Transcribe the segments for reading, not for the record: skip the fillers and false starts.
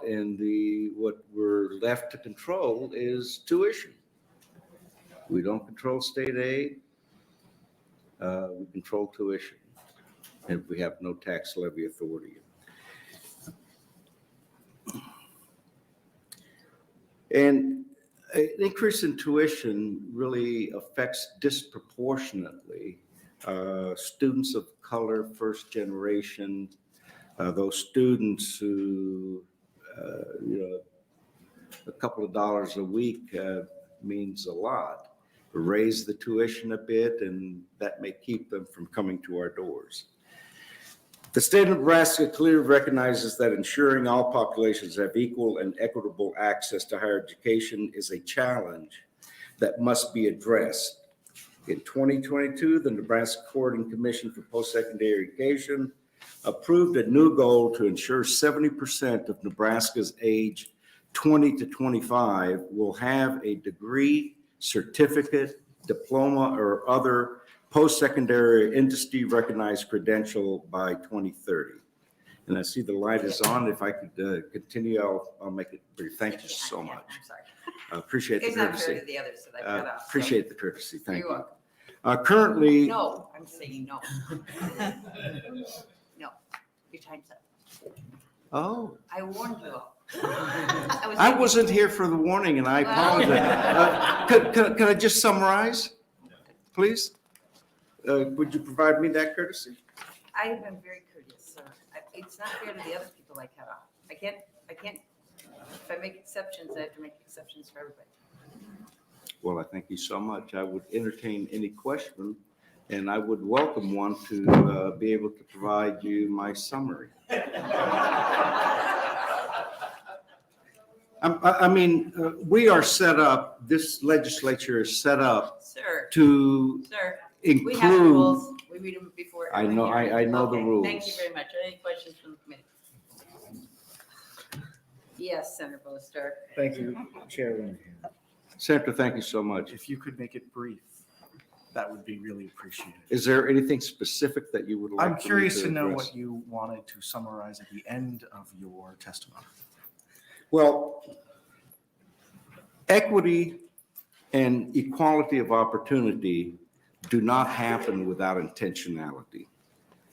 out, and what we're left to control is tuition. We don't control state aid. We control tuition, and we have no tax levy authority. And an increase in tuition really affects disproportionately students of color, first generation, those students who, a couple of dollars a week means a lot. Raise the tuition a bit, and that may keep them from coming to our doors. The state of Nebraska clearly recognizes that ensuring all populations have equal and equitable access to higher education is a challenge that must be addressed. In 2022, the Nebraska Coordinating Commission for Post-Secondary Education approved a new goal to ensure 70% of Nebraska's age 20 to 25 will have a degree, certificate, diploma, or other post-secondary industry recognized credential by 2030. And I see the light is on. If I could continue, I'll make it brief. Thank you so much. I'm sorry. I appreciate the It's not courtesy. fair to the others that I cut off. Appreciate the courtesy. Thank You're you. welcome. Currently, No, I'm saying no. No, your time's up. oh, I warned you all. I wasn't here for the warning, and I apologize. Could I just summarize, please? Would you provide me that courtesy? I have been very courteous, sir. It's not fair to the other people I cut off. I can't, if I make exceptions, I have to make exceptions for everybody. Well, I thank you so much. I would entertain any question, and I would welcome one to be able to provide you my summary. We are set up, this legislature is set up Sir, to sir, we have include. rules. We read them before. I every know, hearing. I know the Okay, rules. Thank you very much. Any questions from the committee? Yes, Senator Boster. Thank you, Chairman. Senator, thank you so much. If you could make it brief, that would be really appreciated. Is there anything specific that you would like? I'm curious to know address? what you wanted to summarize at the end of your testimony. Well, equity and equality of opportunity do not happen without intentionality.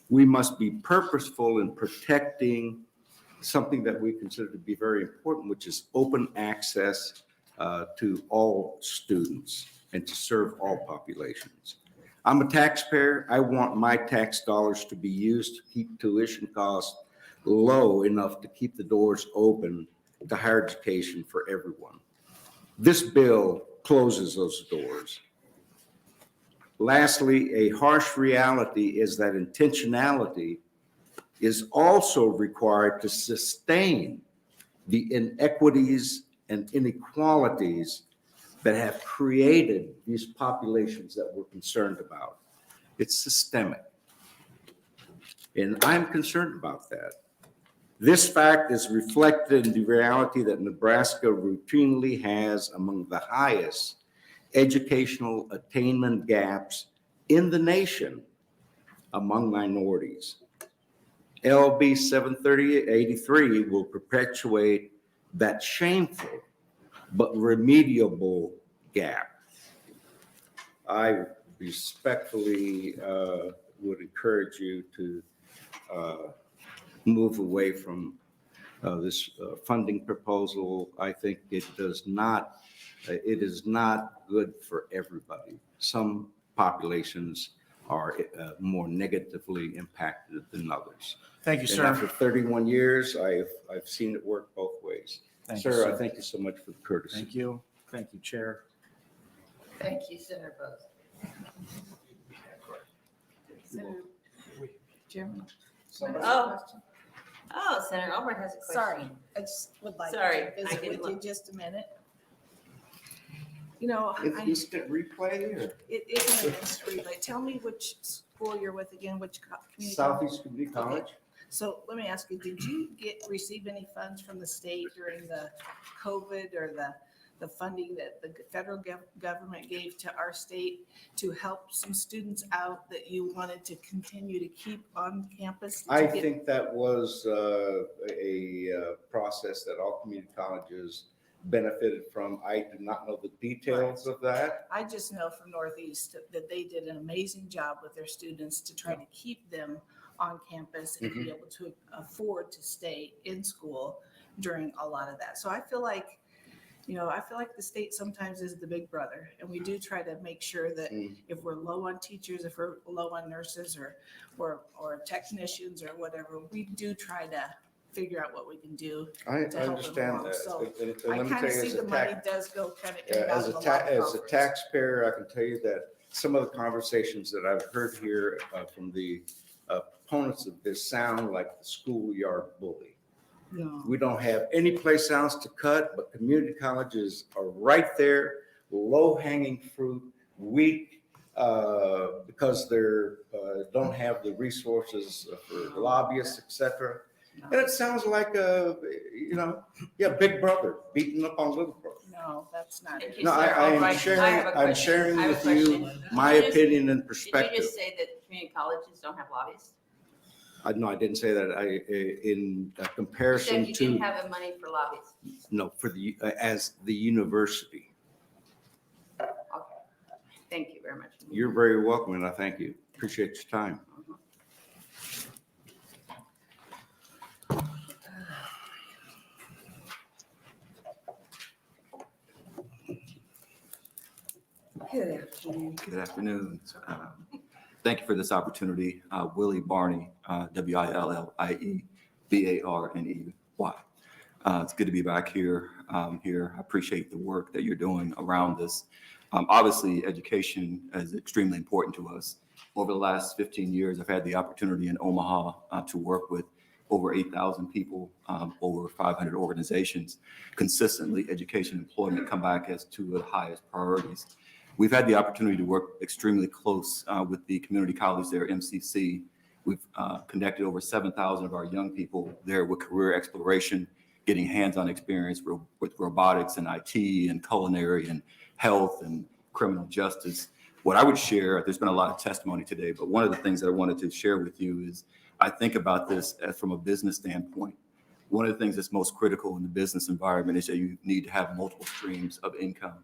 We must be purposeful in protecting something that we consider to be very important, which is open access to all students and to serve all populations. I'm a taxpayer. I want my tax dollars to be used to keep tuition costs low enough to keep the doors open to higher education for everyone. This bill closes those doors. Lastly, a harsh reality is that intentionality is also required to sustain the inequities and inequalities that have created these populations that we're concerned about. It's systemic. And I'm concerned about that. This fact is reflected in the reality that Nebraska routinely has among the highest educational attainment gaps in the nation among minorities. LB 73083 will perpetuate that shameful but remediable gap. I respectfully would encourage you to move away from this funding proposal. I think it is not good for everybody. Some populations are more negatively impacted than others. Thank you, And sir. after 31 years, I've seen it work both ways. Thank you, Sir, sir. I thank you so much for the courtesy. Thank you. Thank you, Chair. Thank you, Senator Boster. Senator Chairman. Oh, Senator Albrecht has a question. Sorry, I just would like Sorry, to I visit didn't with you look. just a minute. You know, It's I- instant replay or it isn't an instant replay. Tell me which school you're with again, which community? college? Southeast Community College? So let me ask you, did you receive any funds from the state during the COVID or the the funding that the federal government gave to our state to help some students out that you wanted to continue to keep on campus? I think that was a process that all community colleges benefited from. I do not know the details of that. I just know from Northeast that they did an amazing job with their students to try to keep them on campus and be able to afford to stay in school during a lot of that. So I feel like, the state sometimes is the big brother, and we do try to make sure that if we're low on teachers, if we're low on nurses or technicians or whatever, we do try to figure out what we can do I to help them understand along. that. So And I let me kind tell of you, see as the a money tax, does go kind of in and out as of a a lot of as a coffers. taxpayer, I can tell you that some of the conversations that I've heard here from the opponents of this sound like the schoolyard bully. No. We don't have any place else to cut, but community colleges are right there, low-hanging fruit, weak, because they're don't have the resources for lobbyists, et cetera. And it sounds like Big Brother beating up on little brother. No, that's not it. Thank you, No, sir. I am Albright, I have a I'm question. sharing I have a with you question. my Did you just- opinion and Did perspective. you just say that community colleges don't have lobbyists? No, I didn't say that. In You comparison said you didn't to, have the money for lobbyists. no, for as the university. Okay. Thank you very much. You're very welcome, and I thank you. Appreciate your time. Good afternoon. Good afternoon. Thank you for this opportunity. Willie Barney, Willie Barney. It's good to be back here. I appreciate the work that you're doing around this. Obviously, education is extremely important to us. Over the last 15 years, I've had the opportunity in Omaha to work with over 8,000 people, over 500 organizations. Consistently, education and employment come back as two of the highest priorities. We've had the opportunity to work extremely close with the community college there, MCC. We've connected over 7,000 of our young people there with career exploration, getting hands-on experience with robotics and IT and culinary and health and criminal justice. What I would share, there's been a lot of testimony today, but one of the things that I wanted to share with you is I think about this from a business standpoint. One of the things that's most critical in the business environment is that you need to have multiple streams of income.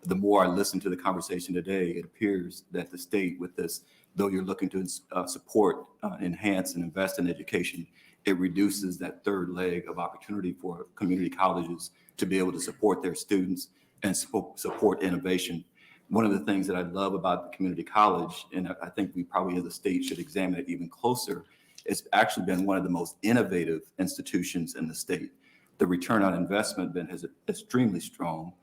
The more I listen to the conversation today, it appears that the state with this, though you're looking to support, enhance, and invest in education, it reduces that third leg of opportunity for community colleges to be able to support their students and support innovation. One of the things that I love about the community college, and I think we probably as a state should examine it even closer, it's actually been one of the most innovative institutions in the state. The return on investment is extremely strong.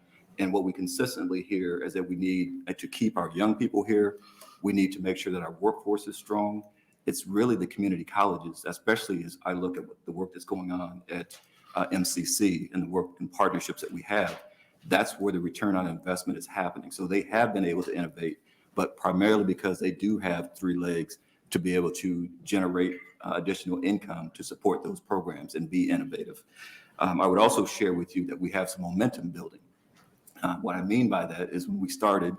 And what we consistently hear is that we need to keep our young people here. We need to make sure that our workforce is strong. It's really the community colleges, especially as I look at the work that's going on at MCC and the work and partnerships that we have. That's where the return on investment is happening. So they have been able to innovate, but primarily because they do have three legs to be able to generate additional income to support those programs and be innovative. I would also share with you that we have some momentum building. What I mean by that is when we started,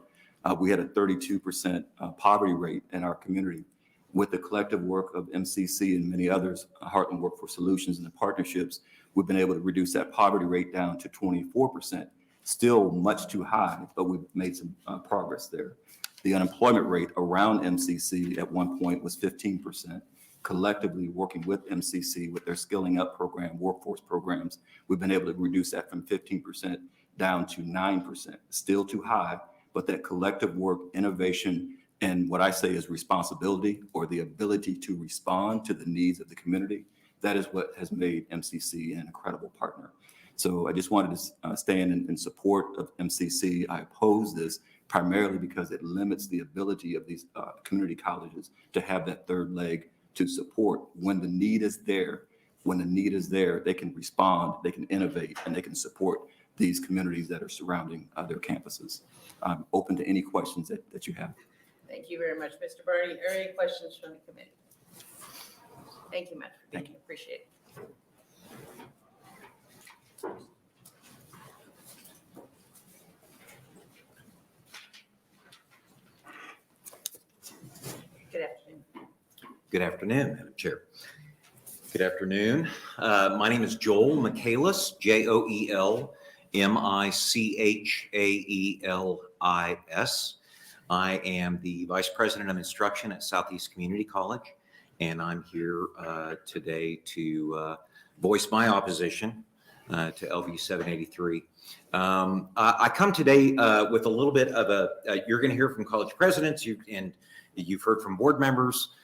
we had a 32% poverty rate in our community. With the collective work of MCC and many others, Heartland Workforce Solutions and the partnerships, we've been able to reduce that poverty rate down to 24%. Still much too high, but we've made some progress there. The unemployment rate around MCC at one point was 15%. Collectively working with MCC with their Skilling Up program, workforce programs, we've been able to reduce that from 15% down to 9%. Still too high, but that collective work, innovation, and what I say is responsibility or the ability to respond to the needs of the community, that is what has made MCC an incredible partner. So I just wanted to stand in support of MCC. I oppose this primarily because it limits the ability of these community colleges to have that third leg to support when the need is there. When the need is there, they can respond, they can innovate, and they can support these communities that are surrounding their campuses. I'm open to any questions that you have. Thank you very much, Mr. Barney. Are there any questions from the committee? Thank you much. Thank you. Appreciate it. Good afternoon, Madam Chair. Good afternoon. My name is Joel Michaelis, Joelmichaelis. I am the Vice President of Instruction at Southeast Community College, and I'm here today to voice my opposition to LV 783. I come today with a little bit of you're going to hear from college presidents, and you've heard from board members,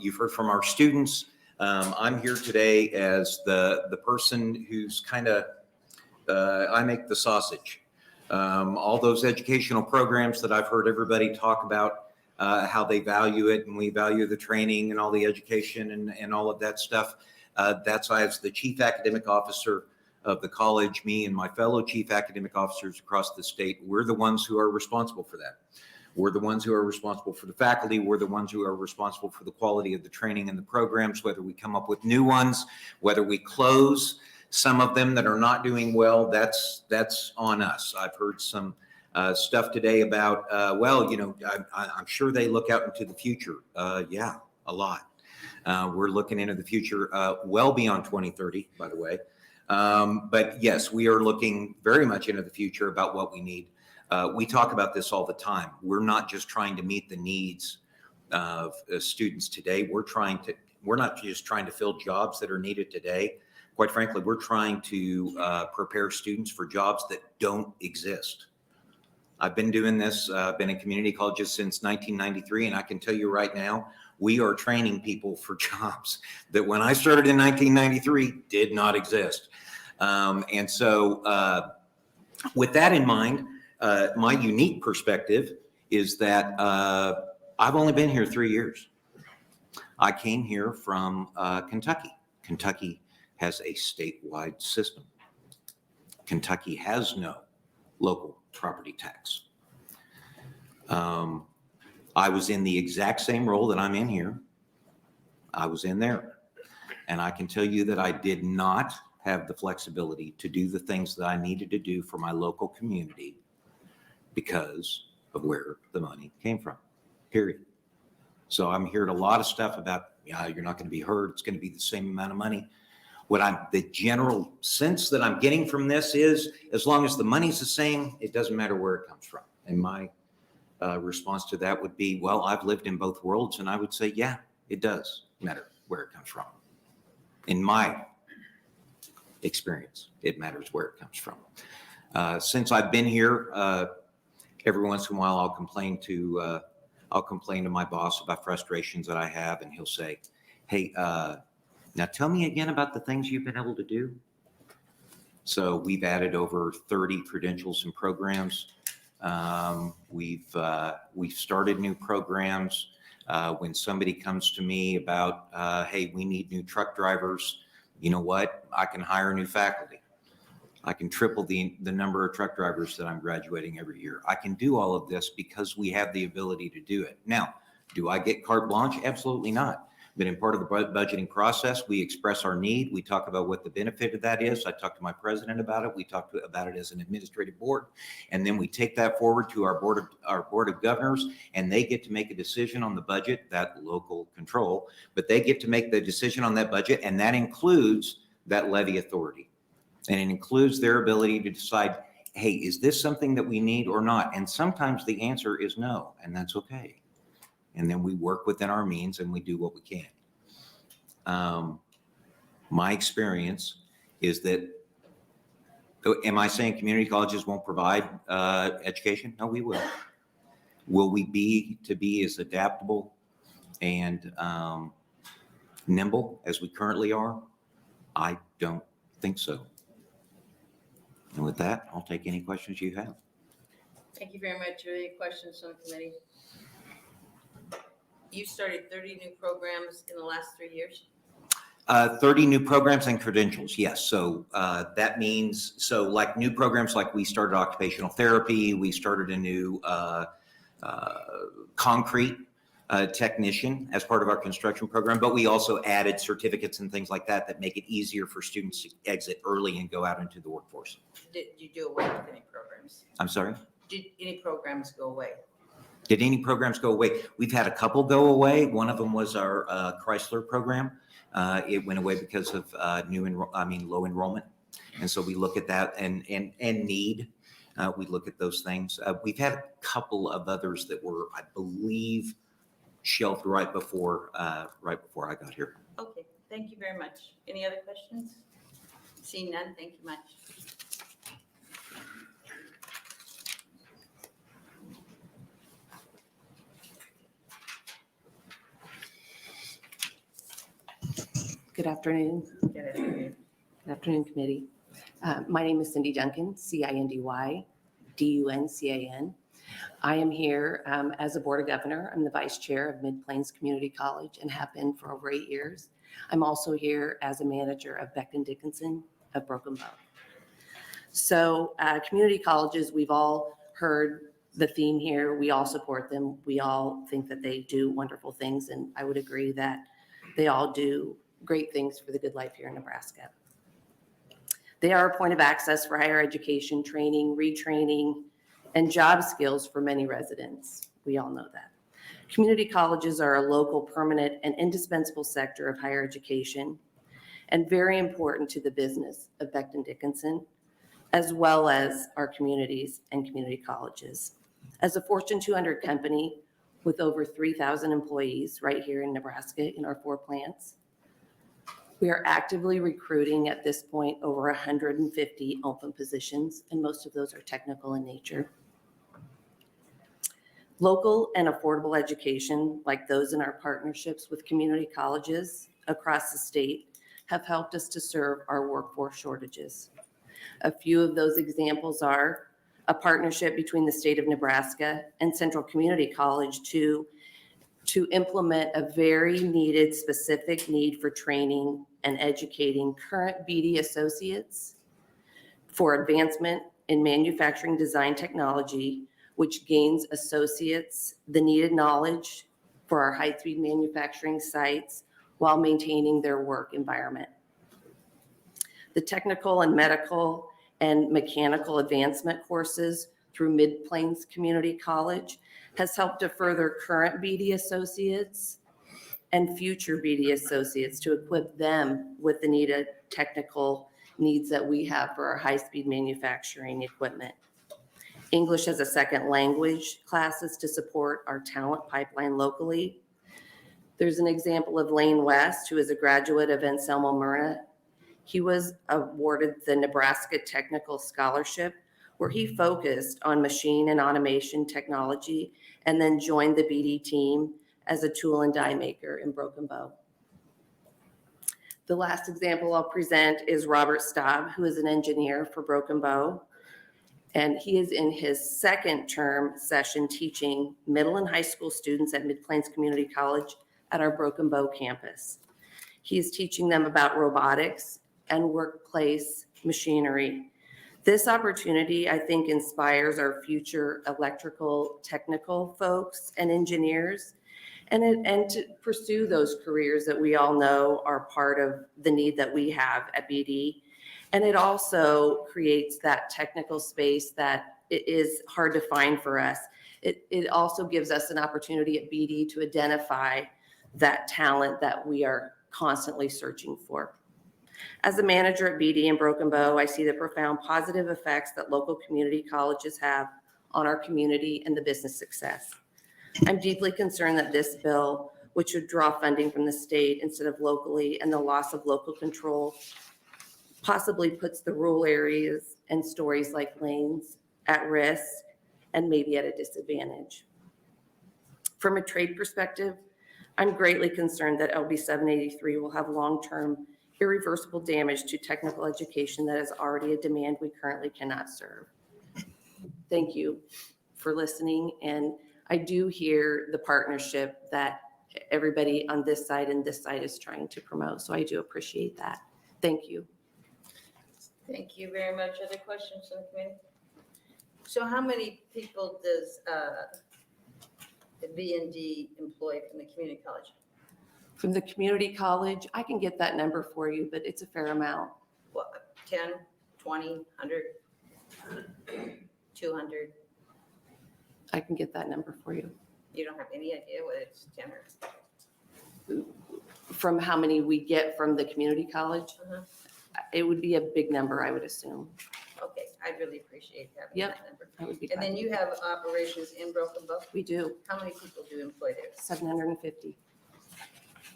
you've heard from our students. I'm here today as the person who's kind of, I make the sausage. All those educational programs that I've heard everybody talk about, how they value it, and we value the training and all the education and all of that stuff. That's why, as the chief academic officer of the college, me and my fellow chief academic officers across the state, we're the ones who are responsible for that. We're the ones who are responsible for the faculty. We're the ones who are responsible for the quality of the training and the programs, whether we come up with new ones, whether we close some of them that are not doing well, that's on us. I've heard some stuff today about, well, you know, I'm sure they look out into the future. Yeah, a lot. We're looking into the future well beyond 2030, by the way. But yes, we are looking very much into the future about what we need. We talk about this all the time. We're not just trying to meet the needs of students today. We're not just trying to fill jobs that are needed today. Quite frankly, we're trying to prepare students for jobs that don't exist. I've been doing this, been in community colleges since 1993, and I can tell you right now, we are training people for jobs that when I started in 1993 did not exist. And so with that in mind, my unique perspective is that I've only been here 3 years. I came here from Kentucky. Kentucky has a statewide system. Kentucky has no local property tax. I was in the exact same role that I'm in here. I was in there. And I can tell you that I did not have the flexibility to do the things that I needed to do for my local community because of where the money came from, period. So I'm hearing a lot of stuff about, yeah, you're not going to be heard. It's going to be the same amount of money. The general sense that I'm getting from this is, as long as the money's the same, it doesn't matter where it comes from. And my response to that would be, well, I've lived in both worlds, and I would say, yeah, it does matter where it comes from. In my experience, it matters where it comes from. Since I've been here, every once in a while, I'll complain to my boss about frustrations that I have, and he'll say, hey, now tell me again about the things you've been able to do. So we've added over 30 credentials and programs. We've started new programs. When somebody comes to me about, hey, we need new truck drivers, you know what? I can hire new faculty. I can triple the number of truck drivers that I'm graduating every year. I can do all of this because we have the ability to do it. Now, do I get carte blanche? Absolutely not. But in part of the budgeting process, we express our need. We talk about what the benefit of that is. I talked to my president about it. We talked about it as an administrative board. And then we take that forward to our board of governors, and they get to make a decision on the budget, that local control, but they get to make the decision on that budget, and that includes that levy authority. And it includes their ability to decide, hey, is this something that we need or not? And sometimes the answer is no, and that's okay. And then we work within our means and we do what we can. My experience is that, am I saying community colleges won't provide education? No, we will. Will we be as adaptable and nimble as we currently are? I don't think so. And with that, I'll take any questions you have. Thank you very much. Are there any questions from the committee? You started 30 new programs in the last 3 years? 30 new programs and credentials, yes. So that means, so like new programs, like we started occupational therapy, we started a new concrete technician as part of our construction program, but we also added certificates and things like that that make it easier for students to exit early and go out into the workforce. Did you do away with any programs? I'm sorry? Did any programs go away? Did any programs go away? We've had a couple go away. One of them was our Chrysler program. It went away because of low enrollment. And so we look at that and need. We look at those things. We've had a couple of others that were, I believe, shelved right before I got here. Okay, thank you very much. Any other questions? Seeing none, thank you much. Good afternoon. Good afternoon. Good afternoon, committee. My name is Cindy Duncan, Cindy Duncan. I am here as a Board of Governor. I'm the Vice Chair of Mid-Plains Community College and have been for over 8 years. I'm also here as a manager of Becton Dickinson of Broken Bow. So community colleges, we've all heard the theme here. We all support them. We all think that they do wonderful things, and I would agree that they all do great things for the good life here in Nebraska. They are a point of access for higher education, training, retraining, and job skills for many residents. We all know that. Community colleges are a local, permanent, and indispensable sector of higher education and very important to the business of Becton Dickinson, as well as our communities and community colleges. As a Fortune 200 company with over 3,000 employees right here in Nebraska in our 4 plants, we are actively recruiting at this point over 150 open positions, and most of those are technical in nature. Local and affordable education, like those in our partnerships with community colleges across the state, have helped us to serve our workforce shortages. A few of those examples are a partnership between the state of Nebraska and Central Community College to implement a very needed specific need for training and educating current BD associates for advancement in manufacturing design technology, which gains associates the needed knowledge for our high-speed manufacturing sites while maintaining their work environment. The technical and medical and mechanical advancement courses through Mid-Plains Community College has helped to further current BD associates and future BD associates to equip them with the needed technical needs that we have for our high-speed manufacturing equipment. English as a second language classes to support our talent pipeline locally. There's an example of Lane West, who is a graduate of Anselmo Murna. He was awarded the Nebraska Technical Scholarship, where he focused on machine and automation technology and then joined the BD team as a tool and die maker in Broken Bow. The last example I'll present is Robert Staub, who is an engineer for Broken Bow. And he is in his second term session teaching middle and high school students at Mid-Plains Community College at our Broken Bow campus. He is teaching them about robotics and workplace machinery. This opportunity, I think, inspires our future electrical technical folks and engineers and to pursue those careers that we all know are part of the need that we have at BD. And it also creates that technical space that it is hard to find for us. It also gives us an opportunity at BD to identify that talent that we are constantly searching for. As a manager at BD in Broken Bow, I see the profound positive effects that local community colleges have on our community and the business success. I'm deeply concerned that this bill, which would draw funding from the state instead of locally, and the loss of local control possibly puts the rural areas and stories like Lane's at risk and maybe at a disadvantage. From a trade perspective, I'm greatly concerned that LB 783 will have long-term irreversible damage to technical education that is already a demand we currently cannot serve. Thank you for listening, and I do hear the partnership that everybody on this side and this side is trying to promote, so I do appreciate that. Thank you. Thank you very much. Other questions from the committee? So how many people does the B&D employ from the community college? From the community college, I can get that number for you, but it's a fair amount. What, 10, 20, 100, 200? I can get that number for you. You don't have any idea what it's 10 or? From how many we get from the community college, Uh-huh. it would be a big number, I would assume. Okay, I'd really appreciate having Yep. that number. That would be And then fine. you have operations in Broken Bow? We do, How many people do you employ there? 750,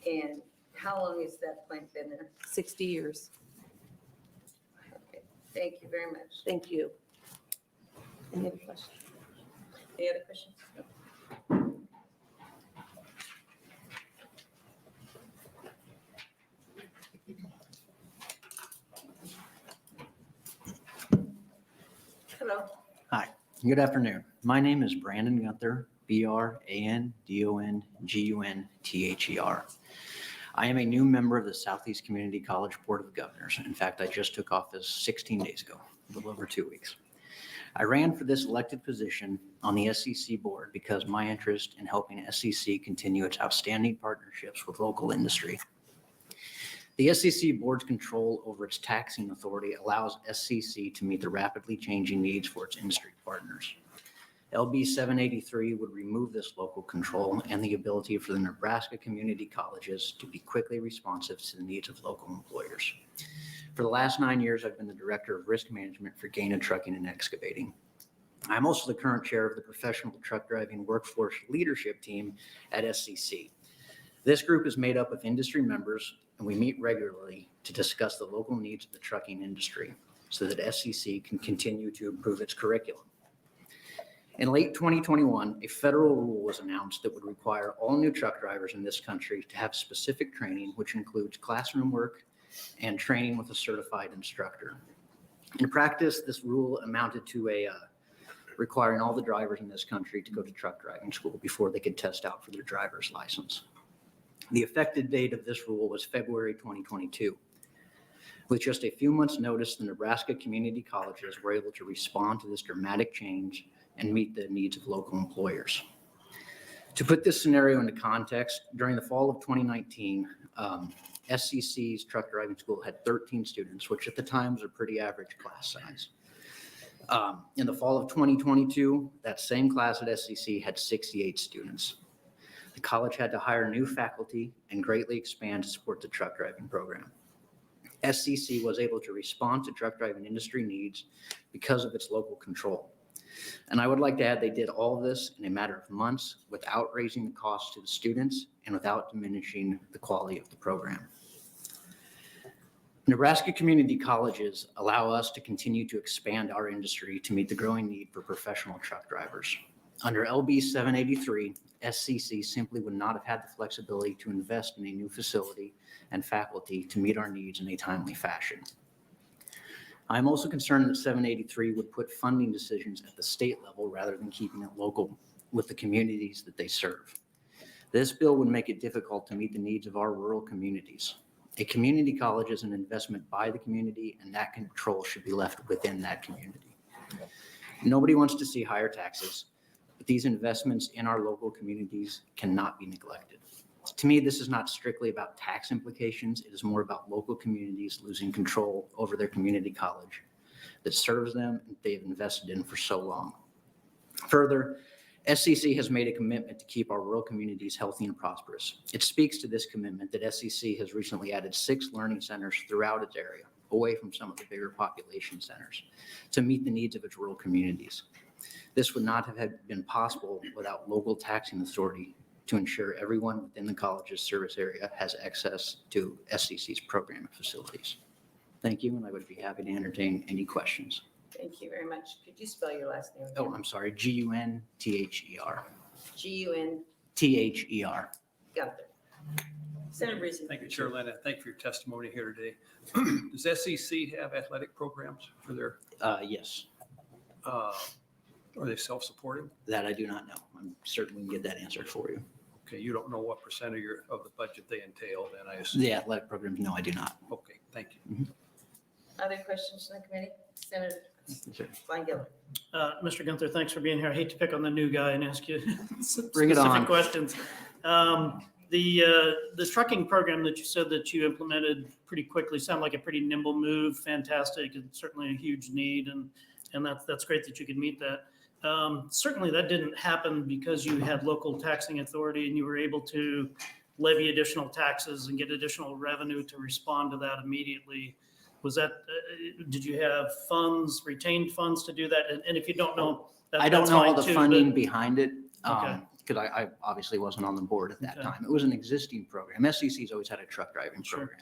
And how long has that plant been there? 60 years. Okay, thank you very much. Thank you. Any other questions? Any other questions? Hello. Hi, good afternoon. My name is Brandon Gunther, BRANDONGUNTHER. I am a new member of the Southeast Community College Board of Governors. In fact, I just took office 16 days ago, a little over 2 weeks. I ran for this elected position on the SEC board because my interest in helping SEC continue its outstanding partnerships with local industry. The SEC board's control over its taxing authority allows SCC to meet the rapidly changing needs for its industry partners. LB 783 would remove this local control and the ability for the Nebraska community colleges to be quickly responsive to the needs of local employers. For the last 9 years, I've been the Director of Risk Management for Gaina Trucking and Excavating. I'm also the current chair of the Professional Truck Driving Workforce Leadership Team at SCC. This group is made up of industry members, and we meet regularly to discuss the local needs of the trucking industry so that SCC can continue to improve its curriculum. In late 2021, a federal rule was announced that would require all new truck drivers in this country to have specific training, which includes classroom work and training with a certified instructor. In practice, this rule amounted to requiring all the drivers in this country to go to truck driving school before they could test out for their driver's license. The effective date of this rule was February 2022. With just a few months' notice, the Nebraska community colleges were able to respond to this dramatic change and meet the needs of local employers. To put this scenario into context, during the fall of 2019, SCC's truck driving school had 13 students, which at the time was a pretty average class size. In the fall of 2022, that same class at SCC had 68 students. The college had to hire new faculty and greatly expand to support the truck driving program. SCC was able to respond to truck driving industry needs because of its local control. And I would like to add they did all of this in a matter of months without raising the cost to the students and without diminishing the quality of the program. Nebraska community colleges allow us to continue to expand our industry to meet the growing need for professional truck drivers. Under LB 783, SCC simply would not have had the flexibility to invest in a new facility and faculty to meet our needs in a timely fashion. I'm also concerned that 783 would put funding decisions at the state level rather than keeping it local with the communities that they serve. This bill would make it difficult to meet the needs of our rural communities. A community college is an investment by the community, and that control should be left within that community. Nobody wants to see higher taxes, but these investments in our local communities cannot be neglected. To me, this is not strictly about tax implications. It is more about local communities losing control over their community college that serves them and they've invested in for so long. Further, SCC has made a commitment to keep our rural communities healthy and prosperous. It speaks to this commitment that SCC has recently added 6 learning centers throughout its area, away from some of the bigger population centers, to meet the needs of its rural communities. This would not have been possible without local taxing authority to ensure everyone within the college's service area has access to SCC's program facilities. Thank you, and I would be happy to entertain any questions. Thank you very much. Could you spell your last name? Oh, I'm sorry, Gunther. G-U-N, Ther. Gunther. Senator Breezy. Thank you, Chair Linda. Thank you for your testimony here today. Does SEC have athletic programs for their, Yes, are they self-supporting? that I do not know. I'm certain we can get that answered for you. Okay, you don't know what percent of the budget they entail, then I assume. The athletic programs, no, I do not. Okay, thank you. Other questions from the committee? Senator Sure. Feingill. Mr. Gunther, thanks for being here. I hate to pick on the new guy and ask you some Bring it specific on. questions. The trucking program that you said that you implemented pretty quickly sounded like a pretty nimble move. Fantastic. It's certainly a huge need, and that's great that you could meet that. Certainly that didn't happen because you had local taxing authority and you were able to levy additional taxes and get additional revenue to respond to that immediately. Was that, did you have funds, retained funds to do that? And if you don't know, I don't that's know all fine the too, funding but- behind it, Okay. because I obviously wasn't on the board at that Okay. time. It was an existing program. SCC's always had a truck driving Sure. program.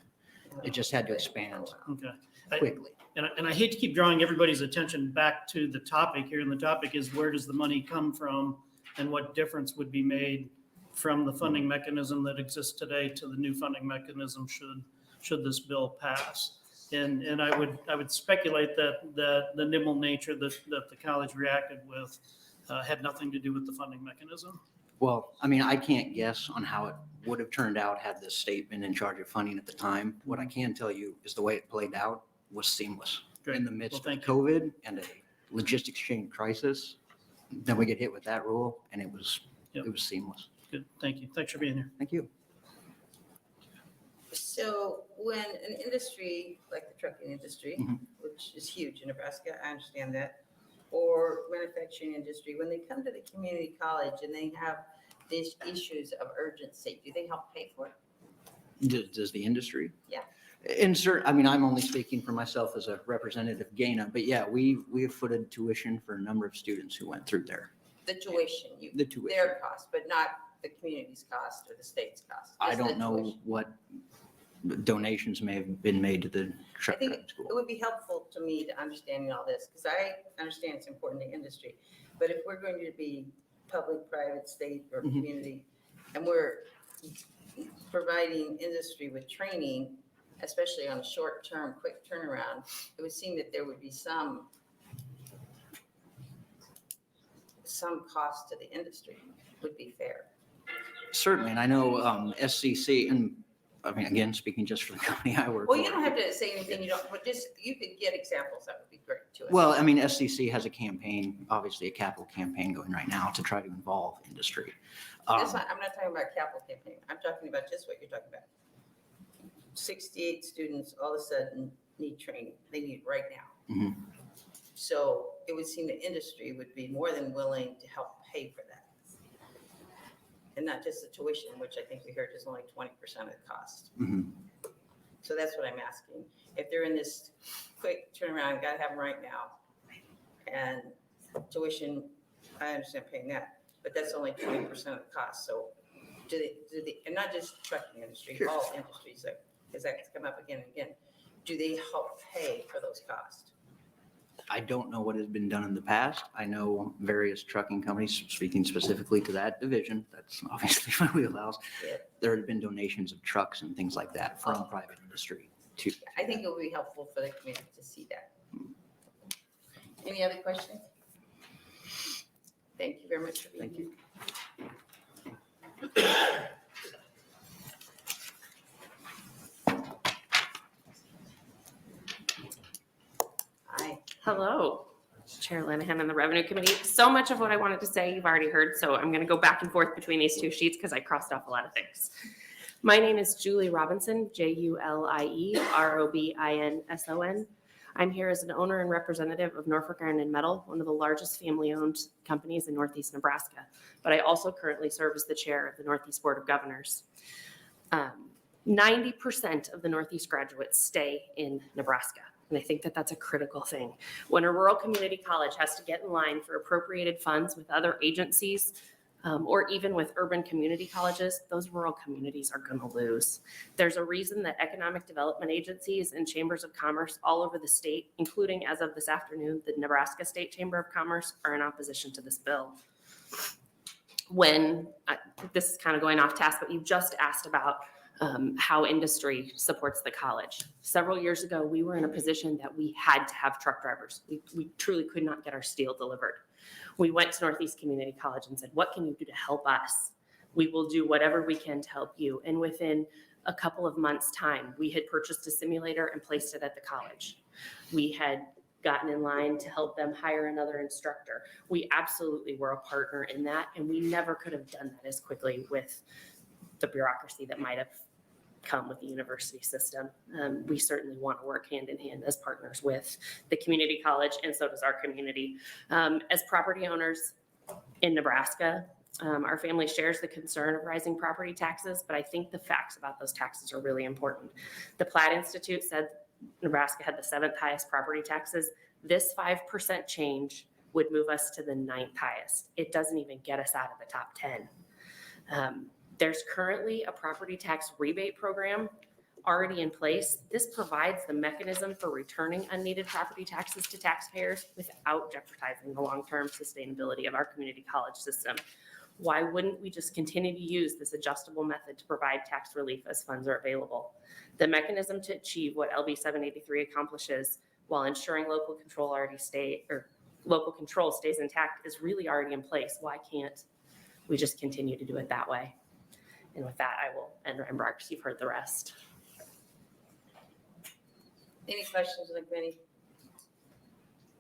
It just had to expand Okay. quickly. And I hate to keep drawing everybody's attention back to the topic here, and the topic is where does the money come from and what difference would be made from the funding mechanism that exists today to the new funding mechanism should this bill pass. And I would speculate that the nimble nature that the college reacted with had nothing to do with the funding mechanism. Well, I mean, I can't guess on how it would have turned out had the state been in charge of funding at the time. What I can tell you is the way it played out was seamless. Great. In the midst Well, of thank you. COVID and a logistics chain crisis, then we get hit with that rule and it was Yep. seamless. Good, thank you. Thanks for being here. Thank you. So when an industry like the trucking industry, Mhm. which is huge in Nebraska, I understand that, or manufacturing industry, when they come to the community college and they have these issues of urgency, do they help pay for it? Does the industry? Yeah. I mean, I'm only speaking for myself as a representative of GANA, but yeah, we have footed tuition for a number of students who went through there. The tuition, The tuition. their cost, but not the community's cost or the state's cost. I just the don't know tuition. what donations may have been made to the I truck think driving it school. would be helpful to me to understanding all this, because I understand it's important to industry. But if we're going to be public, private, state, or Mhm. community, and we're providing industry with training, especially on a short-term, quick turnaround, it would seem that there would be some cost to the industry would be fair. Certainly, and I know SCC, and I mean, again, speaking just for the company I work for. Well, you don't have to say anything, you don't, but just, you could get examples, that would be great too. Well, I mean, SCC has a campaign, obviously a capital campaign going right now to try to involve industry. I'm not talking about capital campaign, I'm talking about just what you're talking about. 68 students all of a sudden need training, they need it right now. Mhm. So it would seem the industry would be more than willing to help pay for that. And not just the tuition, which I think we heard is only 20% of the cost. Mhm. So that's what I'm asking. If they're in this quick turnaround, gotta have them right now. And tuition, I understand paying that, but that's only 20% of the cost. So do they, and not just trucking industry, Sure. all industries, because that's come up again and again. Do they help pay for those costs? I don't know what has been done in the past. I know various trucking companies, speaking specifically to that division, that's obviously my wheelhouse. Yeah. There have been donations of trucks and things like that from private industry to. I think it would be helpful for the community to see that. Any other questions? Thank you very much for being here. Hi. Hello, Chair Lanahan and the Revenue Committee. So much of what I wanted to say you've already heard, so I'm going to go back and forth between these two sheets because I crossed off a lot of things. My name is Julie Robinson, JulieRobinson. I'm here as an owner and representative of Norfolk Iron and Metal, one of the largest family-owned companies in Northeast Nebraska. But I also currently serve as the chair of the Northeast Board of Governors. 90% of the Northeast graduates stay in Nebraska. And I think that that's a critical thing. When a rural community college has to get in line for appropriated funds with other agencies, or even with urban community colleges, those rural communities are going to lose. There's a reason that economic development agencies and chambers of commerce all over the state, including as of this afternoon, the Nebraska State Chamber of Commerce, are in opposition to this bill. This is kind of going off task, but you just asked about how industry supports the college. Several years ago, we were in a position that we had to have truck drivers. We truly could not get our steel delivered. We went to Northeast Community College and said, what can you do to help us? We will do whatever we can to help you. And within a couple of months' time, we had purchased a simulator and placed it at the college. We had gotten in line to help them hire another instructor. We absolutely were a partner in that, and we never could have done that as quickly with the bureaucracy that might have come with the university system. We certainly want to work hand in hand as partners with the community college, and so does our community. As property owners in Nebraska, our family shares the concern of rising property taxes, but I think the facts about those taxes are really important. The Platt Institute said Nebraska had the 7th highest property taxes. This 5% change would move us to the 9th highest. It doesn't even get us out of the top 10. There's currently a property tax rebate program already in place. This provides the mechanism for returning unneeded property taxes to taxpayers without jeopardizing the long-term sustainability of our community college system. Why wouldn't we just continue to use this adjustable method to provide tax relief as funds are available? The mechanism to achieve what LB 783 accomplishes while ensuring local control stays intact is really already in place. Why can't we just continue to do it that way? And with that, I will end my remarks. You've heard the rest. Any questions of the committee?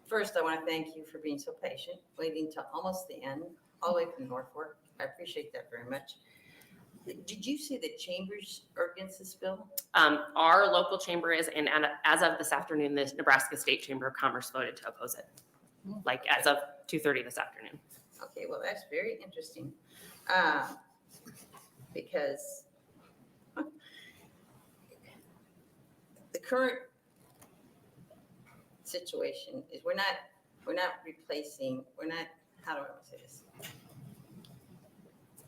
First, I want to thank you for being so patient, waiting till almost the end, all the way from Norfolk. I appreciate that very much. Did you see the chambers are against this bill? Our local chamber is, and as of this afternoon, the Nebraska State Chamber of Commerce voted to oppose it. Like as of 2:30 this afternoon. Okay, well, that's very interesting. Because the current situation is we're not how do I want to say this?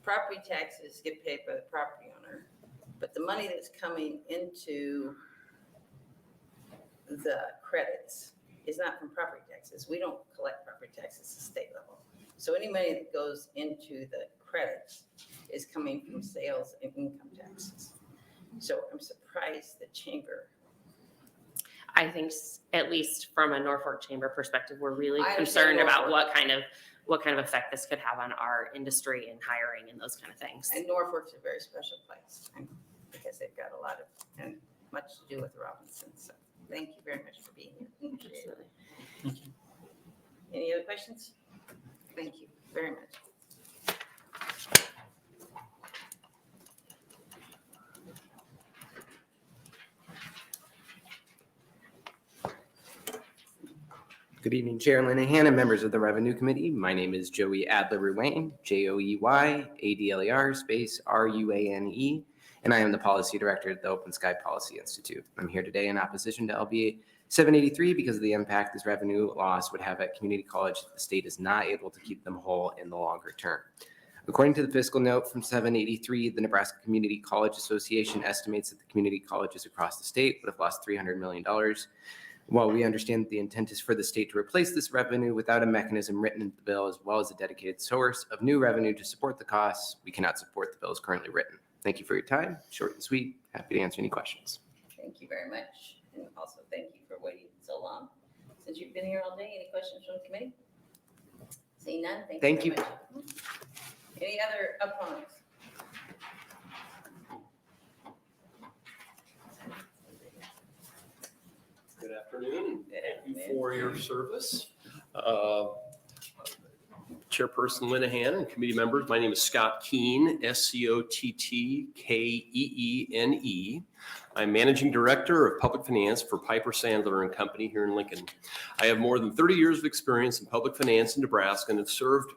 Property taxes get paid by the property owner, but the money that's coming into the credits is not from property taxes. We don't collect property taxes at state level. So any money that goes into the credits is coming from sales and income taxes. So I'm surprised the chamber. I think at least from a Norfolk Chamber perspective, we're really I concerned understand about Norfolk. what kind of effect this could have on our industry and hiring and those kind of things. And Norfolk's a very special place because they've got a lot of, and much to do with Robinson. So thank you very much for being here. Appreciate it. Absolutely. Any other questions? Thank you very much. Good evening, Chair Linehan and members of the Revenue Committee. My name is Joey Adler-Ruane, Joey-Adler space Ruane, and I am the Policy Director at the Open Sky Policy Institute. I'm here today in opposition to LB 783 because of the impact this revenue loss would have at community college if the state is not able to keep them whole in the longer term. According to the fiscal note from 783, the Nebraska Community College Association estimates that the community colleges across the state would have lost $300 million. While we understand that the intent is for the state to replace this revenue without a mechanism written into the bill, as well as a dedicated source of new revenue to support the costs, we cannot support the bill as currently written. Thank you for your time. Short and sweet. Happy to answer any questions. Thank you very much. And also thank you for waiting so long. Since you've been here all day, any questions from the committee? Seeing none, thank you very much. Any other opponents? Good afternoon. Thank you for your service. Chairperson Linehan and committee members, my name is Scott Keene, Scottkkeene. I'm Managing Director of Public Finance for Piper Sandler and Company here in Lincoln. I have more than 30 years of experience in public finance in Nebraska and have served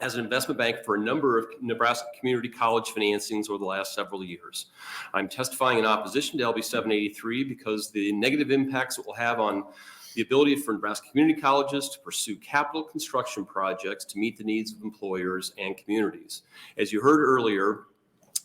as an investment bank for a number of Nebraska community college financings over the last several years. I'm testifying in opposition to LB 783 because the negative impacts it will have on the ability for Nebraska community colleges to pursue capital construction projects to meet the needs of employers and communities. As you heard earlier,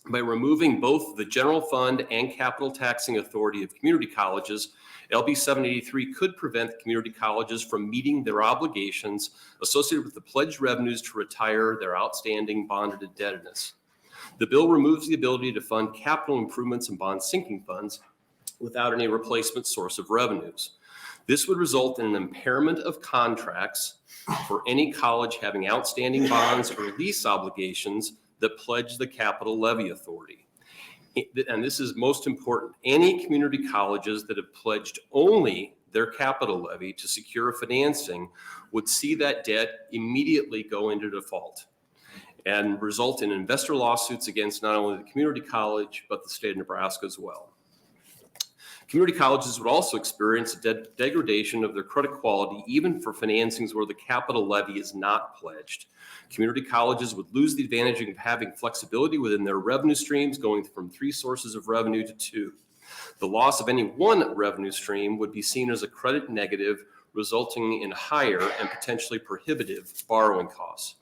by removing both the general fund and capital taxing authority of community colleges, LB 783 could prevent community colleges from meeting their obligations associated with the pledged revenues to retire their outstanding bonded indebtedness. The bill removes the ability to fund capital improvements and bond sinking funds without any replacement source of revenues. This would result in an impairment of contracts for any college having outstanding bonds or lease obligations that pledge the capital levy authority. And this is most important, any community colleges that have pledged only their capital levy to secure financing would see that debt immediately go into default. and result in investor lawsuits against not only the community college, but the state of Nebraska as well. Community colleges would also experience a degradation of their credit quality, even for financings where the capital levy is not pledged. Community colleges would lose the advantage of having flexibility within their revenue streams, going from 3 sources of revenue to 2. The loss of any one revenue stream would be seen as a credit negative, resulting in higher and potentially prohibitive borrowing costs.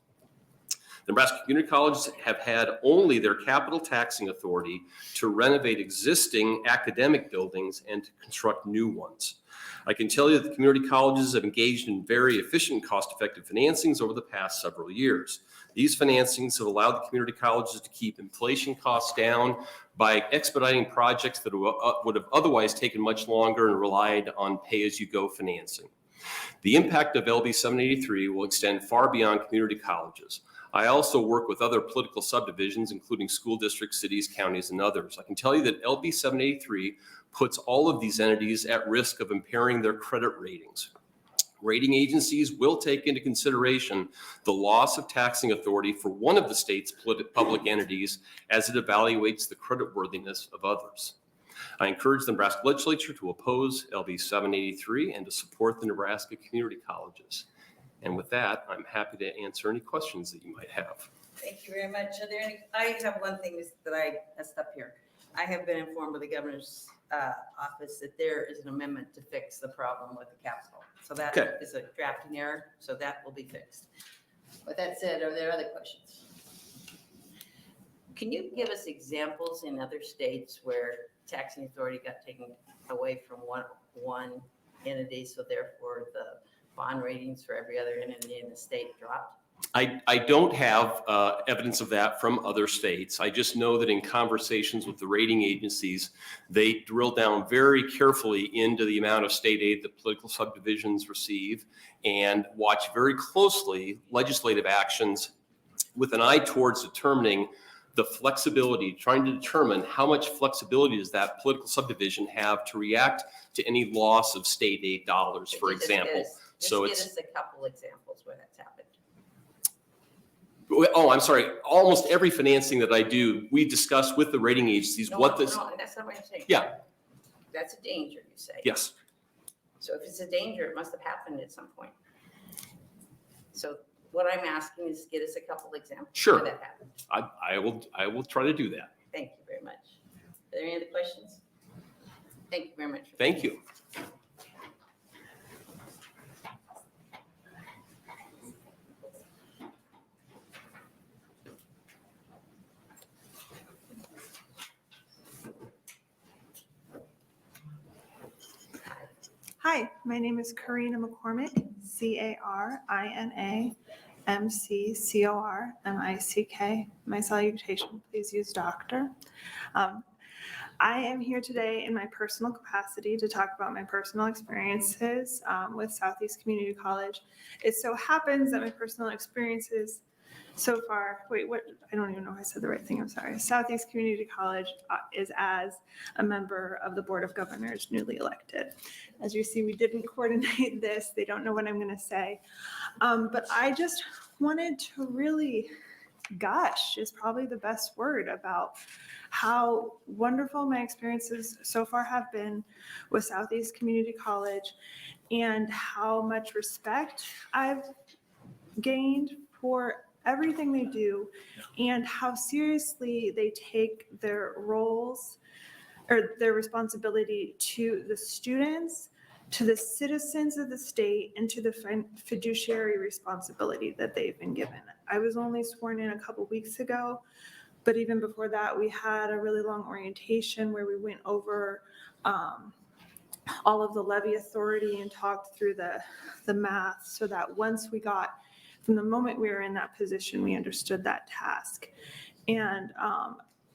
The Nebraska community colleges have had only their capital taxing authority to renovate existing academic buildings and to construct new ones. I can tell you that the community colleges have engaged in very efficient, cost-effective financings over the past several years. These financings have allowed the community colleges to keep inflation costs down by expediting projects that would have otherwise taken much longer and relied on pay-as-you-go financing. The impact of LB 783 will extend far beyond community colleges. I also work with other political subdivisions, including school districts, cities, counties, and others. I can tell you that LB 783 puts all of these entities at risk of impairing their credit ratings. Rating agencies will take into consideration the loss of taxing authority for one of the state's public entities as it evaluates the creditworthiness of others. I encourage the Nebraska Legislature to oppose LB 783 and to support the Nebraska community colleges. And with that, I'm happy to answer any questions that you might have. Thank you very much. Are there any, I have one thing that I messed up here. I have been informed by the governor's office that there is an amendment to fix the problem with the capital. So that is a drafting error, so that will be fixed. With that said, are there other questions? Can you give us examples in other states where taxing authority got taken away from one entity, so therefore the bond ratings for every other entity in the state dropped? I don't have evidence of that from other states. I just know that in conversations with the rating agencies, they drill down very carefully into the amount of state aid that political subdivisions receive and watch very closely legislative actions with an eye towards determining the flexibility, trying to determine how much flexibility does that political subdivision have to react to any loss of state aid dollars, for example. Just give us a couple examples where that's happened. Oh, I'm sorry. Almost every financing that I do, we discuss with the rating agencies No, what this. No, that's not what I'm saying. Yeah. That's a danger, you say. Yes. So if it's a danger, it must have happened at some point. So what I'm asking is get us a couple examples Sure. where that happened. I will try to do that. Thank you very much. Are there any other questions? Thank you very much. Thank you. Hi, my name is Karina McCormick, CARINAMCCORMICK. My salutation, please use doctor. I am here today in my personal capacity to talk about my personal experiences with Southeast Community College. It so happens that my personal experiences so far, I don't even know if I said the right thing, I'm sorry. Southeast Community College is as a member of the Board of Governors, newly elected. As you see, we didn't coordinate this. They don't know what I'm gonna say. But I just wanted to really gush is probably the best word about how wonderful my experiences so far have been with Southeast Community College and how much respect I've gained for everything they do and how seriously they take their roles or their responsibility to the students, to the citizens of the state, and to the fiduciary responsibility that they've been given. I was only sworn in a couple weeks ago, but even before that, we had a really long orientation where we went over all of the levy authority and talked through the math so that once we got, from the moment we were in that position, we understood that task. And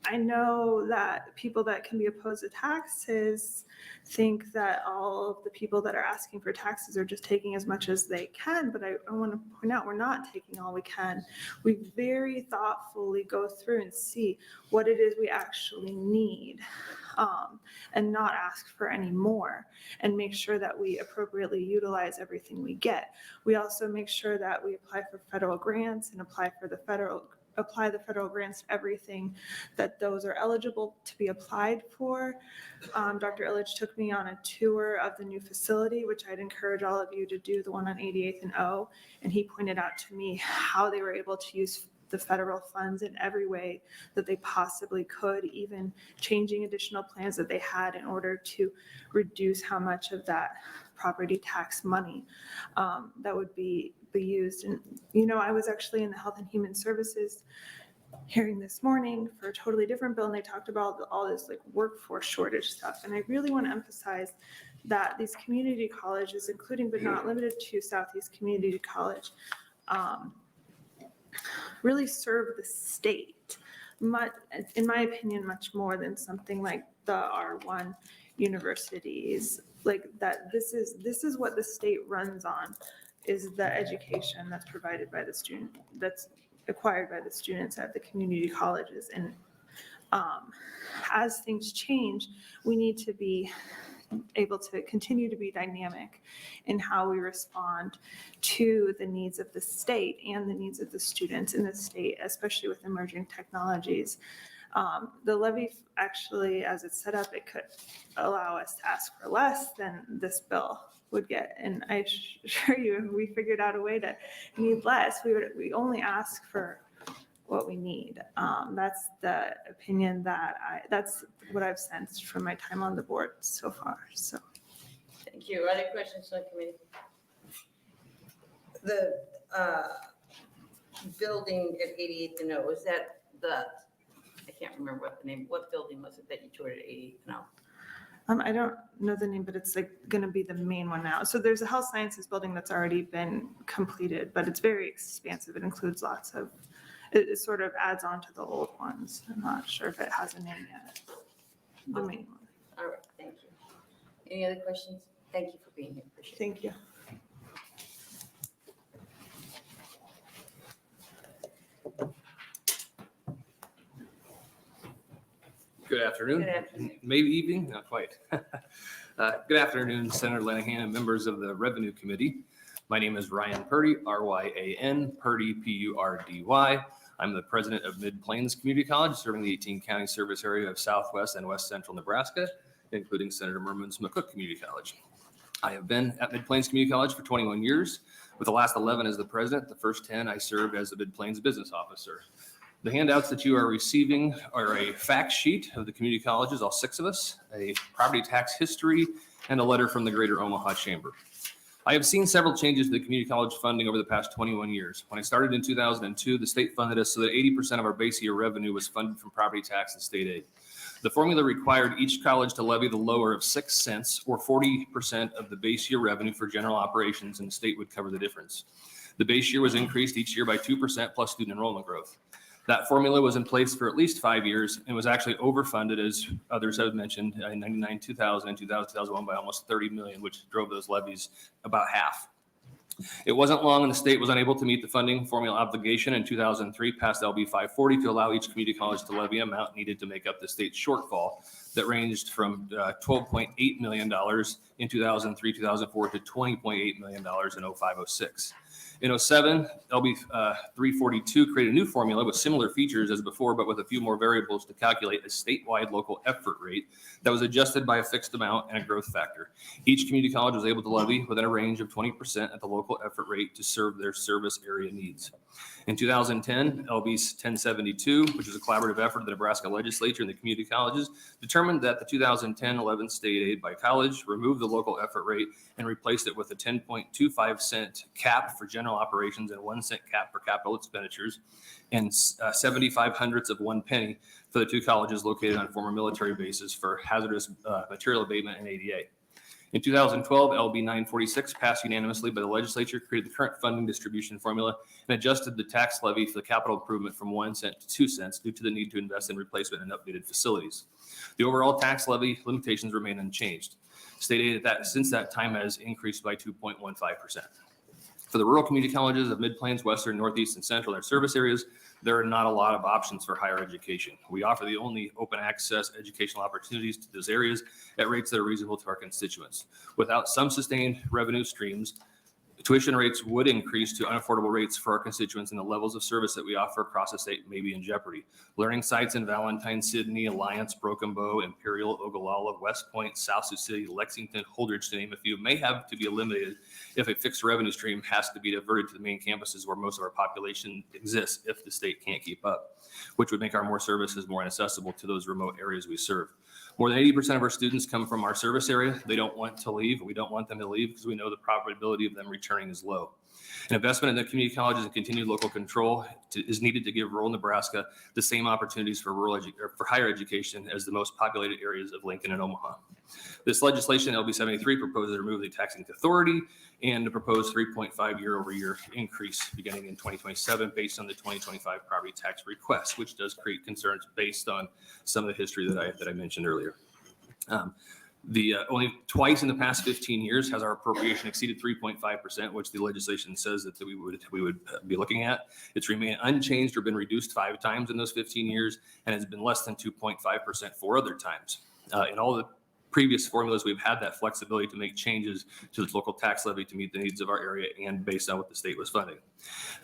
I know that people that can be opposed to taxes think that all of the people that are asking for taxes are just taking as much as they can, but I want to point out we're not taking all we can. We very thoughtfully go through and see what it is we actually need and not ask for any more and make sure that we appropriately utilize everything we get. We also make sure that we apply for federal grants and apply for the federal apply the federal grants to everything, that those are eligible to be applied for. Dr. Illich took me on a tour of the new facility, which I'd encourage all of you to do, the one on 88th and O. And he pointed out to me how they were able to use the federal funds in every way that they possibly could, even changing additional plans that they had in order to reduce how much of that property tax money that would be used. And, you know, I was actually in the Health and Human Services hearing this morning for a totally different bill, and they talked about all this like workforce shortage stuff. And I really want to emphasize that these community colleges, including but not limited to Southeast Community College, really serve the state, much, in my opinion, much more than something like the R1 universities. Like that, this is what the state runs on, is the education that's provided by the student, that's acquired by the students at the community colleges. And as things change, we need to be able to continue to be dynamic in how we respond to the needs of the state and the needs of the students in the state, especially with emerging technologies. The levy, actually, as it's set up, it could allow us to ask for less than this bill would get. And I assure you, if we figured out a way to need less, we only ask for what we need. That's the opinion that's what I've sensed from my time on the board so far. So, Thank you. Other questions on the committee? The building at 88th and O, is that I can't remember what building was it that you toured at 88th and O? I don't know the name, but it's like going to be the main one now. So there's a health sciences building that's already been completed, but it's very expansive. It includes lots of, it sort of adds on to the old ones. I'm not sure if it has a name yet. The main one. All right, thank you. Any other questions? Thank you for being here. Appreciate it. Thank you. Good afternoon. Good afternoon. Maybe evening, not quite. Good afternoon, Senator Lenahan and members of the Revenue Committee. My name is Ryan Purdy, R-Y-A-N, Purdy, P-U-R-D-Y. I'm the president of Mid-Plains Community College, serving the 18-county service area of Southwest and West Central Nebraska, including Senator Murman's McCook Community College. I have been at Mid-Plains Community College for 21 years, with the last 11 as the president. The first 10 I served as the Mid-Plains business officer. The handouts that you are receiving are a fact sheet of the community colleges, all 6 of us, a property tax history, and a letter from the Greater Omaha Chamber. I have seen several changes to the community college funding over the past 21 years. When I started in 2002, the state funded us so that 80% of our base year revenue was funded from property tax and state aid. The formula required each college to levy the lower of 6 cents or 40% of the base year revenue for general operations, and the state would cover the difference. The base year was increased each year by 2% plus student enrollment growth. That formula was in place for at least 5 years and was actually overfunded, as others have mentioned, in 99, 2000, and 2001 by almost 30 million, which drove those levies about half. It wasn't long and the state was unable to meet the funding formula obligation. In 2003, passed LB 540 to allow each community college to levy amount needed to make up the state's shortfall that ranged from $12.8 million in 2003, 2004 to $20.8 million in 0506. In 07, LB 342 created a new formula with similar features as before, but with a few more variables to calculate a statewide local effort rate that was adjusted by a fixed amount and a growth factor. Each community college was able to levy within a range of 20% at the local effort rate to serve their service area needs. In 2010, LB 1072, which was a collaborative effort of the Nebraska Legislature and the community colleges, determined that the 2010-11 state aid by college removed the local effort rate and replaced it with a 10.25 cent cap for general operations and 1 cent cap for capital expenditures and 75 hundredths of 1 penny for the 2 colleges located on former military bases for hazardous material abatement and ADA. In 2012, LB 946 passed unanimously by the legislature, created the current funding distribution formula, and adjusted the tax levy for the capital improvement from 1 cent to 2 cents due to the need to invest in replacement and updated facilities. The overall tax levy limitations remain unchanged. State aid since that time has increased by 2.15%. For the rural community colleges of Mid-Plains, Western, Northeast, and Central, their service areas, there are not a lot of options for higher education. We offer the only open access educational opportunities to those areas at rates that are reasonable to our constituents. Without some sustained revenue streams, Tuition rates would increase to unaffordable rates for our constituents, and the levels of service that we offer across the state may be in jeopardy. Learning sites in Valentine, Sydney, Alliance, Broken Bow, Imperial, Ogallala, West Point, South Sioux City, Lexington, Holdridge, to name a few, may have to be eliminated if a fixed revenue stream has to be diverted to the main campuses where most of our population exists if the state can't keep up, which would make our more services more inaccessible to those remote areas we serve. More than 80% of our students come from our service area. They don't want to leave. We don't want them to leave because we know the probability of them returning is low. An investment in the community colleges and continued local control is needed to give rural Nebraska the same opportunities for for higher education as the most populated areas of Lincoln and Omaha. This legislation, LB 73, proposes to remove the taxing authority and to propose 3.5 year-over-year increase beginning in 2027 based on the 2025 property tax request, which does create concerns based on some of the history that I mentioned earlier. Only twice in the past 15 years has our appropriation exceeded 3.5%, which the legislation says that we would be looking at. It's remained unchanged or been reduced 5 times in those 15 years, and has been less than 2.5% 4 other times. In all the previous formulas, we've had that flexibility to make changes to the local tax levy to meet the needs of our area and based on what the state was funding.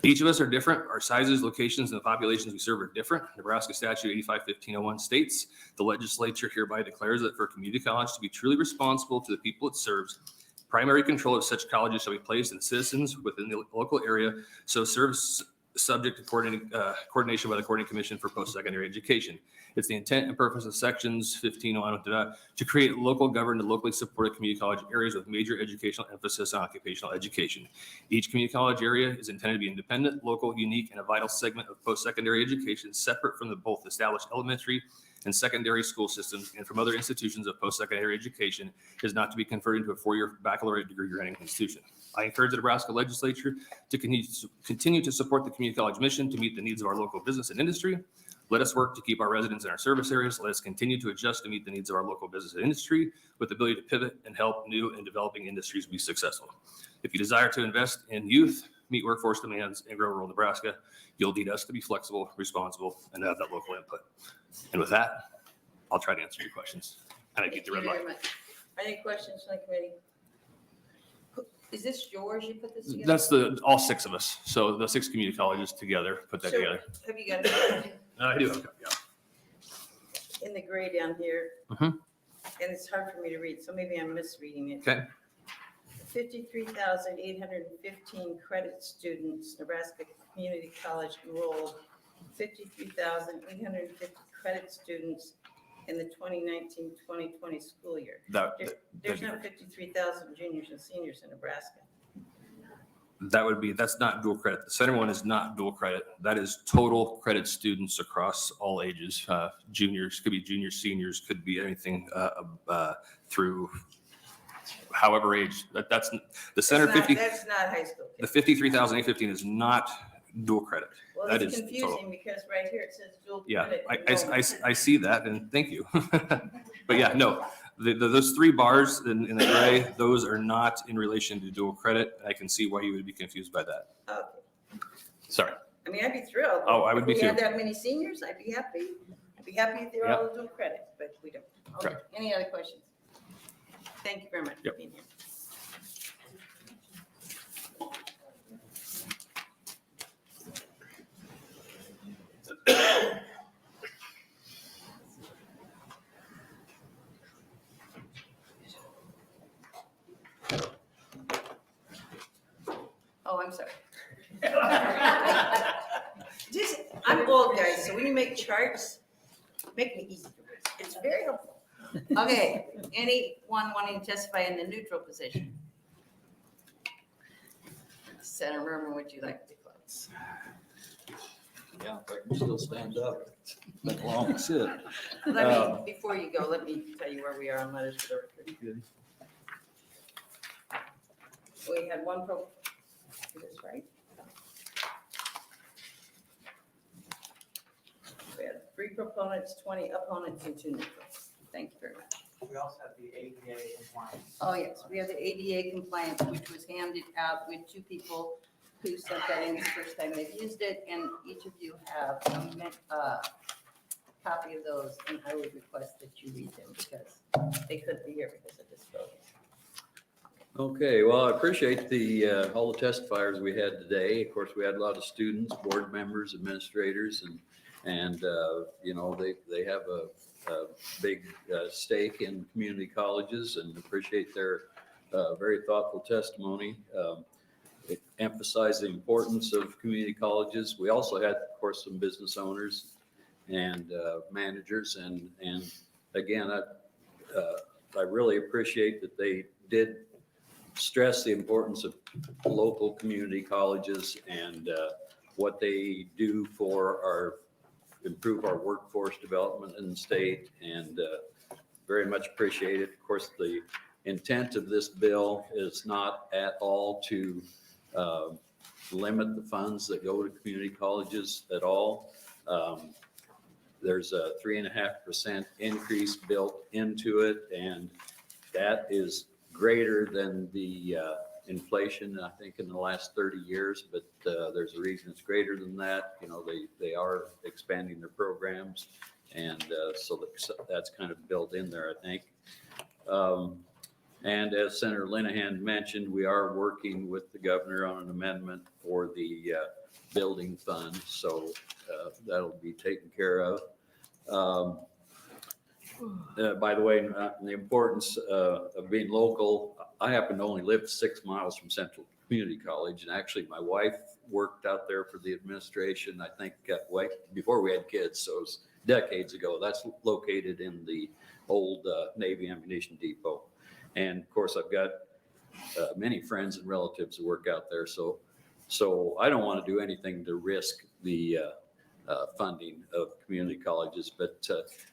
Each of us are different. Our sizes, locations, and the populations we serve are different. Nebraska Statute 85-1501 states, the legislature hereby declares that for a community college to be truly responsible to the people it serves, primary control of such colleges shall be placed in citizens within the local area, so serves subject to coordination by the Coordinating Commission for Post-Secondary Education. It's the intent and purpose of sections 1501 to create local governed and locally supported community college areas with major educational emphasis on occupational education. Each community college area is intended to be independent, local, unique, and a vital segment of post-secondary education separate from the both established elementary and secondary school systems and from other institutions of post-secondary education, is not to be converted into a 4-year baccalaureate degree granting institution. I encourage the Nebraska legislature to continue to support the community college mission to meet the needs of our local business and industry. Let us work to keep our residents in our service areas. Let us continue to adjust to meet the needs of our local business and industry with the ability to pivot and help new and developing industries be successful. If you desire to invest in youth, meet workforce demands, and grow rural Nebraska, you'll need us to be flexible, responsible, and have that local input. And with that, I'll try to answer your questions. And I get the red light. Any questions from the committee? Is this yours? You put this together? That's all 6 of us. So the 6 community colleges together put that together. Have you got it? I do have a copy, yeah. In the gray down here, and it's hard for me to read, so maybe I'm misreading it. Okay. 53,815 credit students, Nebraska Community College enrolled 53,850 credit students in the 2019-2020 school year. There's not 53,000 juniors and seniors in Nebraska. That's not dual credit. The center one is not dual credit. That is total credit students across all ages. Juniors, could be juniors, seniors, could be anything through however age. That's the center. That's not high school kids. The 53,815 is not dual credit. Well, That it's is confusing total. because right here it says dual Yeah, credit. I see that, and thank you. But yeah, no, those 3 bars in the gray, those are not in relation to dual credit. I can see why you would be confused by that. Okay. Sorry. I mean, I'd be thrilled. Oh, I would be If we too. had that many seniors, I'd be happy. I'd be happy if they're all dual credit, but we don't. Okay. Correct. Any other questions? Thank you very much for Yep. being here. Oh, I'm sorry. I'm old, guys, so when you make charts, make me easy. It's very helpful. Okay, anyone wanting to testify in the neutral position? Senator Murman, would you like to close? Yeah, if I can still stand up. Been a long sit. Before you go, let me tell you where we are on letters for the record. We had one is this right? We had 3 proponents, 20 opponents, and 2 neutrals. Thank you very much. We also have the ADA compliance. Oh, yes, we have the ADA compliance, which was handed out with 2 people who sent that in the first time they've used it, and each of you have a copy of those, and I would request that you read them because they couldn't be here because of disabilities. Okay, well, I appreciate the, all the testifiers we had today. Of course, we had a lot of students, board members, administrators, and you know, they have a big stake in community colleges, and appreciate their very thoughtful testimony. It emphasized the importance of community colleges. We also had, of course, some business owners and managers, and again, I really appreciate that they did stress the importance of local community colleges and what they do for improve our workforce development in the state, and very much appreciate it. Of course, the intent of this bill is not at all to limit the funds that go to community colleges at all. There's a 3.5% increase built into it, and that is greater than the inflation, I think, in the last 30 years, but there's a reason it's greater than that. You know, they are expanding their programs, and so that's kind of built in there, I think. And as Senator Linehan mentioned, we are working with the governor on an amendment for the building fund, so that'll be taken care of. By the way, the importance of being local, I happen to only live 6 miles from Central Community College, and actually my wife worked out there for the administration, I think, before we had kids, so it was decades ago. That's located in the old Navy Ammunition Depot. And of course, I've got many friends and relatives who work out there, so I don't want to do anything to risk the funding of community colleges, but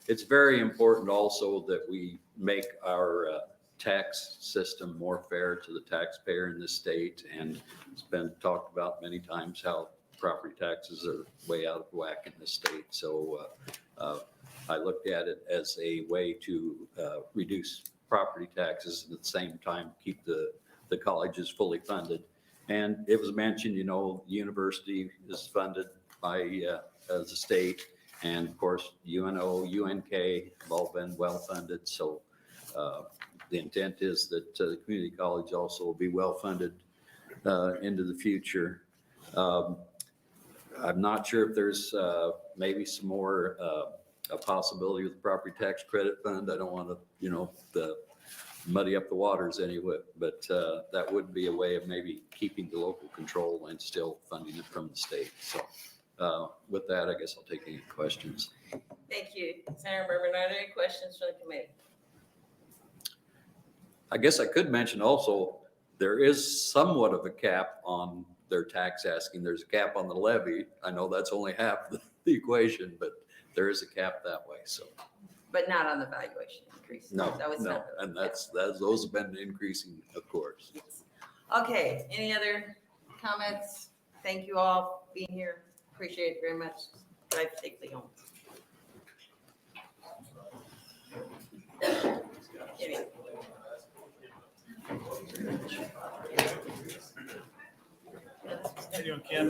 it's very important also that we make our tax system more fair to the taxpayer in this state. And it's been talked about many times how property taxes are way out of whack in this state. So I looked at it as a way to reduce property taxes and at the same time keep the colleges fully funded. And it was mentioned, you know, the university is funded by the state, and of course UNO, UNK have all been well funded. So the intent is that the community college also will be well funded into the future. I'm not sure if there's maybe some more a possibility with the property tax credit fund. I don't want to, you know, muddy up the waters anyway, but that would be a way of maybe keeping the local control and still funding it from the state. So with that, I guess I'll take any questions. Thank you. Senator Murman, are there any questions from the committee? I guess I could mention also, there is somewhat of a cap on their tax asking. There's a cap on the levy. I know that's only half the equation, but there is a cap that way, so. But not on the valuation increase. No, So it's no, not- and those have been increasing, of course. Yes. Okay, any other comments? Thank you all for being here. Appreciate it very much. Drive safely home. Jimmy. How you doing, Ken?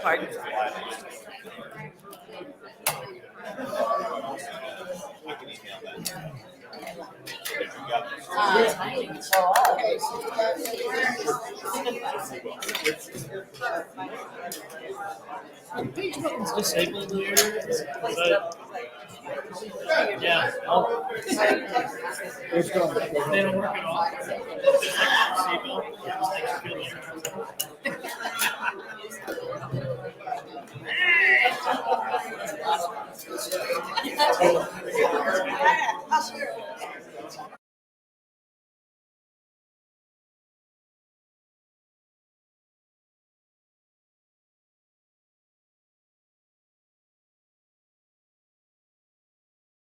Pardon? It's disabled here. Yeah. They don't work at all. Seatbelt.